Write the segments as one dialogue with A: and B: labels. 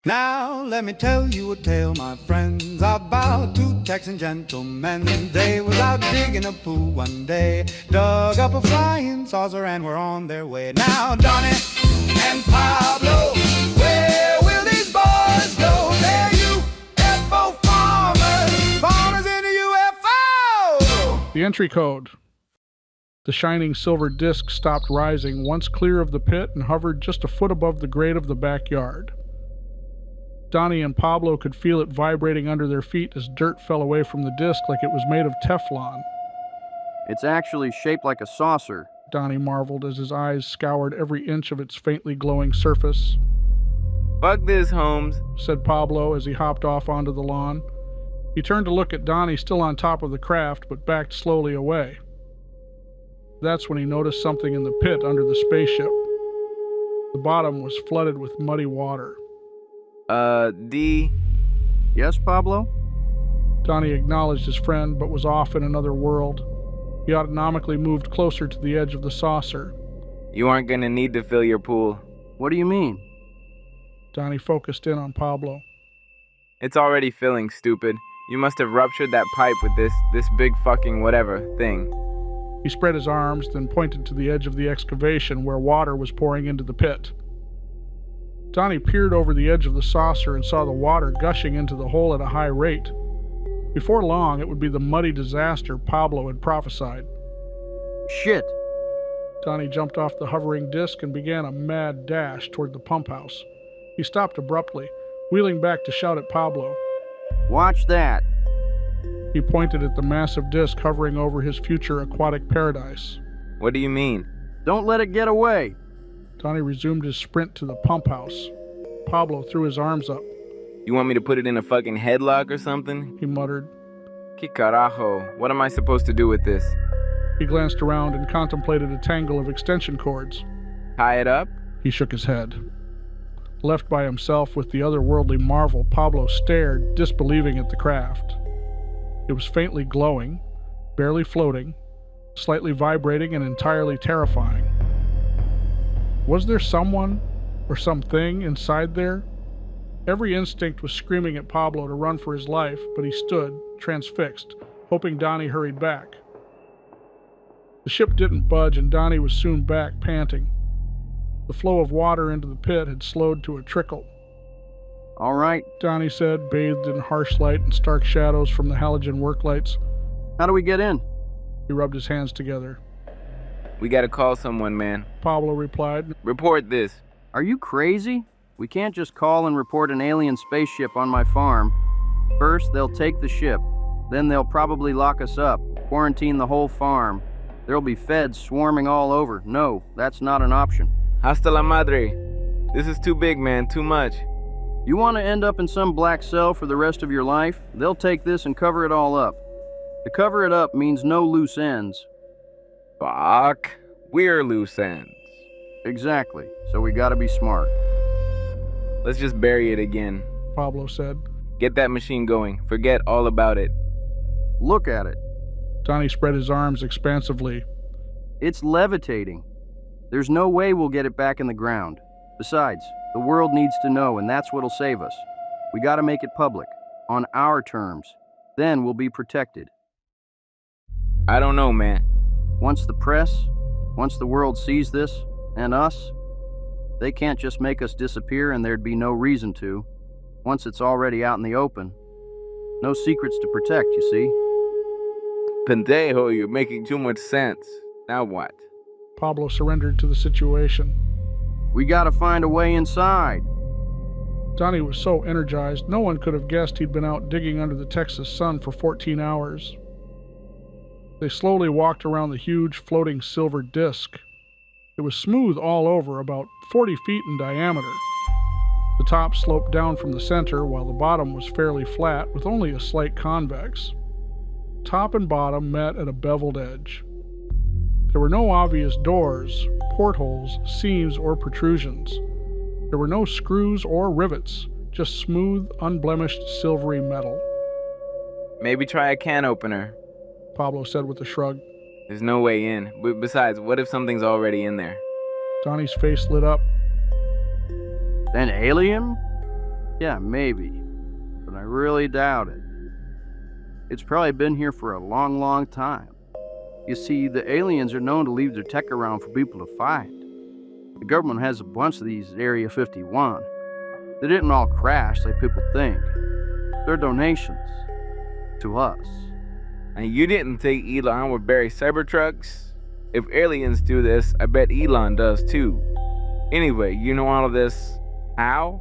A: Now let me tell you a tale, my friends, about two Texan gentlemen. They was out digging a pool one day, dug up a flying saucer and were on their way. Now Donny and Pablo, where will these boys go? They're UFO farmers, farmers in the UFO.
B: The entry code. The shining silver disc stopped rising once clear of the pit and hovered just a foot above the grade of the backyard. Donny and Pablo could feel it vibrating under their feet as dirt fell away from the disc like it was made of Teflon.
C: It's actually shaped like a saucer,
B: Donny marveled as his eyes scoured every inch of its faintly glowing surface.
D: Fuck this, Holmes,
B: said Pablo as he hopped off onto the lawn. He turned to look at Donny still on top of the craft, but backed slowly away. That's when he noticed something in the pit under the spaceship. The bottom was flooded with muddy water.
C: Yes, Pablo?
B: Donny acknowledged his friend, but was off in another world. He autonomically moved closer to the edge of the saucer.
D: You aren't gonna need to fill your pool.
C: What do you mean?
B: Donny focused in on Pablo.
D: It's already filling, stupid. You must have ruptured that pipe with this big fucking whatever thing.
B: He spread his arms, then pointed to the edge of the excavation where water was pouring into the pit. Donny peered over the edge of the saucer and saw the water gushing into the hole at a high rate. Before long, it would be the muddy disaster Pablo had prophesied.
C: Shit!
B: Donny jumped off the hovering disc and began a mad dash toward the pump house. He stopped abruptly, wheeling back to shout at Pablo.
C: Watch that!
B: He pointed at the massive disc hovering over his future aquatic paradise.
D: What do you mean?
C: Don't let it get away!
B: Donny resumed his sprint to the pump house. Pablo threw his arms up.
D: You want me to put it in a fucking headlock or something?
B: He muttered.
D: Que carajo, what am I supposed to do with this?
B: He glanced around and contemplated a tangle of extension cords.
D: Tie it up?
B: He shook his head. Left by himself with the otherworldly marvel, Pablo stared, disbelieving at the craft. It was faintly glowing, barely floating, slightly vibrating, and entirely terrifying. Was there someone or something inside there? Every instinct was screaming at Pablo to run for his life, but he stood, transfixed, hoping Donny hurried back. The ship didn't budge, and Donny was soon back, panting. The flow of water into the pit had slowed to a trickle.
C: All right,
B: Donny said, bathed in harsh light and stark shadows from the halogen work lights.
C: how do we get in?
B: He rubbed his hands together.
D: We gotta call someone, man.
B: Pablo replied.
D: Report this.
C: Are you crazy? We can't just call and report an alien spaceship on my farm. First, they'll take the ship. Then they'll probably lock us up, quarantine the whole farm. There'll be feds swarming all over. No, that's not an option.
D: Hasta la madre. This is too big, man. Too much.
C: You want to end up in some black cell for the rest of your life? They'll take this and cover it all up. To cover it up means no loose ends.
D: Fuck. We're loose ends.
C: Exactly. So we gotta be smart.
D: Let's just bury it again.
B: Pablo said.
D: Get that machine going. Forget all about it.
C: Look at it.
B: Donny spread his arms expansively.
C: It's levitating. There's no way we'll get it back in the ground. Besides, the world needs to know, and that's what'll save us. We gotta make it public, on our terms. Then we'll be protected.
D: I don't know, man.
C: Once the press, once the world sees this, and us, they can't just make us disappear and there'd be no reason to. Once it's already out in the open, no secrets to protect, you see.
D: Pendejo, you're making too much sense. Now what?
B: Pablo surrendered to the situation.
C: We gotta find a way inside.
B: Donny was so energized, no one could have guessed he'd been out digging under the Texas sun for 14 hours. They slowly walked around the huge floating silver disc. It was smooth all over, about 40 feet in diameter. The top sloped down from the center, while the bottom was fairly flat, with only a slight convex. Top and bottom met at a beveled edge. There were no obvious doors, portholes, seams, or protrusions. There were no screws or rivets, just smooth, unblemished silvery metal.
D: Maybe try a can opener.
B: Pablo said with a shrug.
D: There's no way in. Besides, what if something's already in there?
B: Donny's face lit up.
C: An alien? Yeah, maybe. But I really doubt it. It's probably been here for a long, long time. You see, the aliens are known to leave their tech around for people to find. The government has a bunch of these at Area 51. They didn't all crash like people think. They're donations. To us.
D: And you didn't think Elon would bury Cybertrucks? If aliens do this, I bet Elon does too. Anyway, you know all of this. How?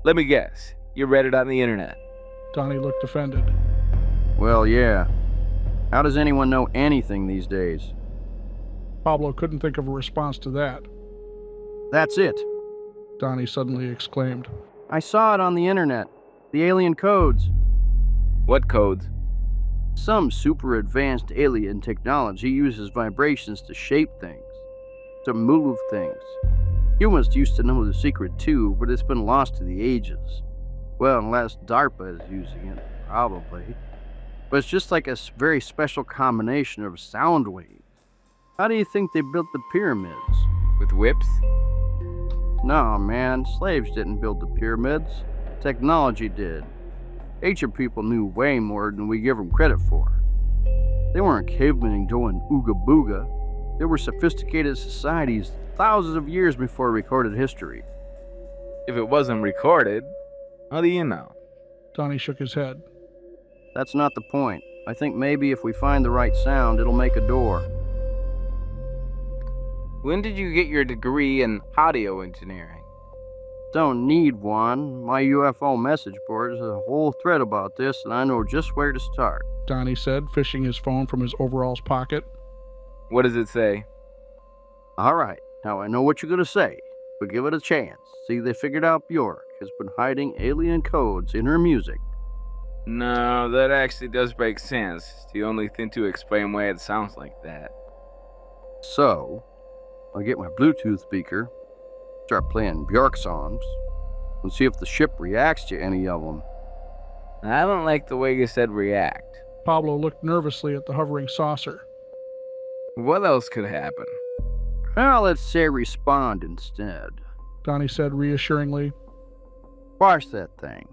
D: Let me guess. You read it on the internet.
B: Donny looked offended.
C: Well, yeah. How does anyone know anything these days?
B: Pablo couldn't think of a response to that.
C: That's it.
B: Donny suddenly exclaimed.
C: I saw it on the internet. The alien codes.
D: What codes?
C: Some super advanced alien technology uses vibrations to shape things, to move things. Humans used to know the secret too, but it's been lost to the ages. Well, unless DARPA is using it, probably. But it's just like a very special combination of sound waves. How do you think they built the pyramids?
D: With whips?
C: No, man, slaves didn't build the pyramids. Technology did. Ancient people knew way more than we give them credit for. They weren't cavemen doing ooga booga. They were sophisticated societies thousands of years before recorded history.
D: If it wasn't recorded, how do you know?
B: Donny shook his head.
C: That's not the point. I think maybe if we find the right sound, it'll make a door.
D: When did you get your degree in audio engineering?
C: Don't need one. My UFO message board is a whole thread about this, and I know just where to start.
B: Donny said, fishing his phone from his overalls pocket.
D: What does it say?
C: All right, now I know what you're going to say, but give it a chance. See, they figured out Bjork has been hiding alien codes in her music.
D: No, that actually does make sense. It's the only thing to explain why it sounds like that.
C: So, I'll get my Bluetooth speaker, start playing Bjork songs, and see if the ship reacts to any of them.
D: I don't like the way you said react.
B: Pablo looked nervously at the hovering saucer.
D: What else could happen?
C: Well, let's say respond instead.
B: Donny said reassuringly.
C: Watch that thing.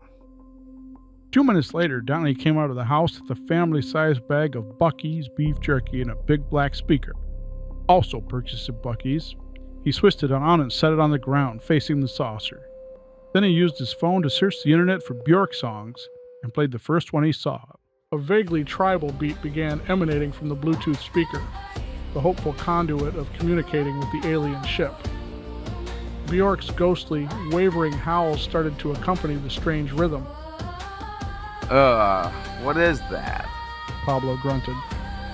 B: 2 minutes later, Donny came out of the house with a family-sized bag of Buc-ee's beef jerky and a big black speaker. Also purchased at Buc-ee's. He twisted it on and set it on the ground, facing the saucer. Then he used his phone to search the internet for Bjork songs and played the first one he saw. A vaguely tribal beat began emanating from the Bluetooth speaker, the hopeful conduit of communicating with the alien ship. Bjork's ghostly, wavering howls started to accompany the strange rhythm.
D: What is that?
B: Pablo grunted.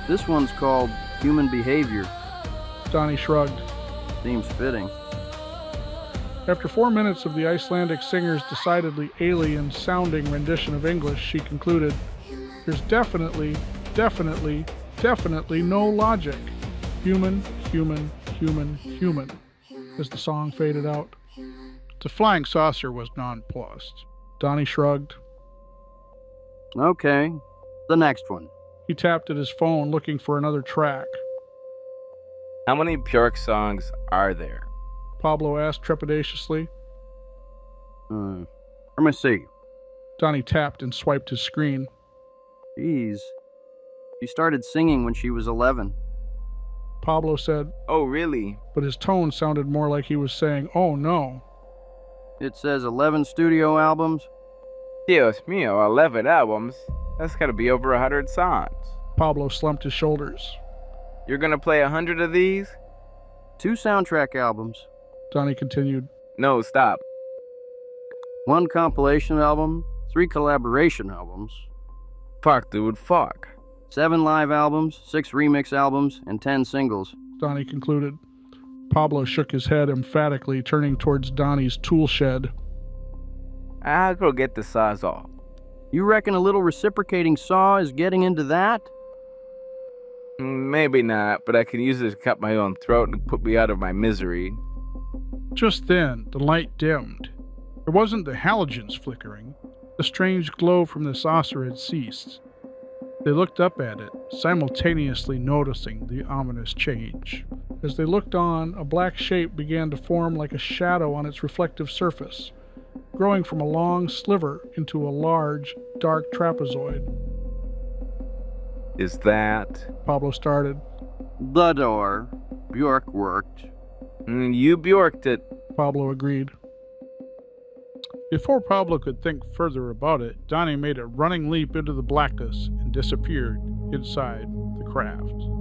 C: This one's called Human Behavior.
B: Donny shrugged.
C: Seems fitting.
B: After 4 minutes of the Icelandic singer's decidedly alien-sounding rendition of English, she concluded, "There's definitely no logic. Human, human, human, human," as the song faded out. The flying saucer was nonplussed. Donny shrugged.
C: Okay, the next one.
B: He tapped at his phone, looking for another track.
D: How many Bjork songs are there?
B: Pablo asked trepidatiously.
C: Let me see.
B: Donny tapped and swiped his screen.
C: Jeez. She started singing when she was 11.
B: Pablo said,
D: Oh, really?
B: but his tone sounded more like he was saying, "Oh no."
C: It says 11 studio albums.
D: Dios mío, 11 albums? That's gotta be over 100 songs.
B: Pablo slumped his shoulders.
D: You're gonna play 100 of these?
C: 2 soundtrack albums.
B: Donny continued.
D: No, stop.
C: 1 compilation album. 3 collaboration albums.
D: Fuck, dude, fuck.
C: 7 live albums, 6 remix albums, and 10 singles.
B: Donny concluded. Pablo shook his head emphatically, turning towards Donny's tool shed.
D: I'll go get the sawzall.
C: You reckon a little reciprocating saw is getting into that?
D: Maybe not, but I can use it to cut my own throat and put me out of my misery.
B: Just then, the light dimmed. It wasn't the halogens flickering. The strange glow from the saucer had ceased. They looked up at it, simultaneously noticing the ominous change. As they looked on, a black shape began to form like a shadow on its reflective surface. growing from a long sliver into a large, dark trapezoid.
D: Is that?
B: Pablo started.
C: The door. Bjork worked.
D: You Bjorked it.
B: Pablo agreed. Before Pablo could think further about it, Donny made a running leap into the blackness and disappeared inside the craft.